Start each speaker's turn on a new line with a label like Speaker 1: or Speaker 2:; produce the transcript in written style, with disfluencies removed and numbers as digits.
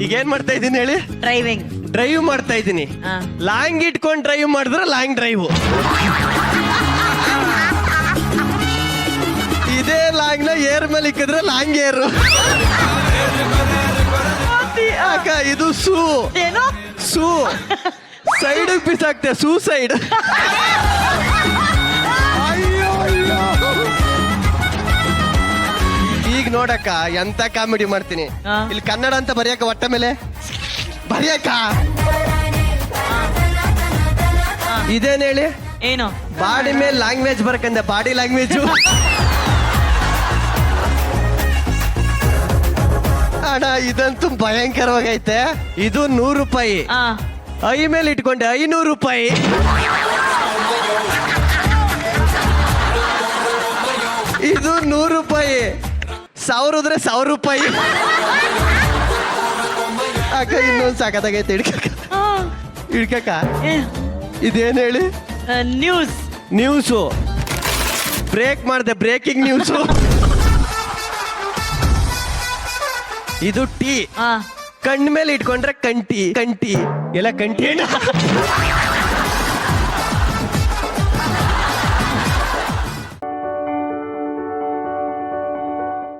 Speaker 1: ಈಗ ಏನ್ ಮಾಡ್ತಾ ಇದೀನಿ ಹೇಳಿ?
Speaker 2: ಡ್ರೈವಿಂಗ್.
Speaker 1: ಡ್ರೈವ್ ಮಾಡ್ತಾ ಇದೀನಿ. ಲಾಂಗ್ ಇಟ್ಕೊಂಡು ಡ್ರೈವ್ ಮಾಡಿದ್ರೆ ಲಾಂಗ್ ಡ್ರೈವ್. ಇದೇ ಲಾಂಗ್ ನ ಏರ್ ಮೇಲೆ ಇಕ್ಕಿದ್ರೆ ಲಾಂಗ್ ಏರು. ಅಕ್ಕ ಇದು ಸೂ.
Speaker 2: ಏನು
Speaker 1: ಸೂ ಸೈಡ್ ಬಿಸಾಕ್ತೆ. ಸೂಸೈಡ್. ಈಗ ನೋಡಕ್ಕ ಎಂತ ಕಾಮಿಡಿ ಮಾಡ್ತೀನಿ. ಇಲ್ಲಿ ಕನ್ನಡ ಅಂತ ಬರೆಯಕ್ಕ ಹೊಟ್ಟ ಮೇಲೆ ಬರೆಯಕ್ಕ ಇದೇನ್ ಹೇಳಿ?
Speaker 2: ಏನು
Speaker 1: ಬಾಡಿ ಮೇಲೆ ಲ್ಯಾಂಗ್ವೇಜ್ ಬರ್ಕಂದೆ. ಬಾಡಿ ಲ್ಯಾಂಗ್ವೇಜ್ ಅಣ್ಣ ಇದಂತೂ ಭಯಂಕರವಾಗೈತೆ. ಇದು 100 ರೂಪಾಯಿ. ಐ ಮೇಲೆ ಇಟ್ಕೊಂಡೆ 500 ರೂಪಾಯಿ. ಇದು 100 ರೂಪಾಯಿ. 1000 ಹೋದ್ರೆ 1000 ರೂಪಾಯಿ. ಅಕ್ಕ ಇನ್ನೊಂದು ಸಾಕತ್ತಾಗೈತೆ. ಇಡ್ಕಕ್ಕ ಇದೇನ್ ಹೇಳಿ? ನ್ಯೂಸು. ಬ್ರೇಕ್ ಮಾಡಿದೆ. Breaking news. ಇದು ಟೀ. ಕಣ್ಣು ಮೇಲೆ ಇಟ್ಕೊಂಡ್ರೆ ಕಂಟಿ. ಎಲ್ಲ ಕಂಟಿ.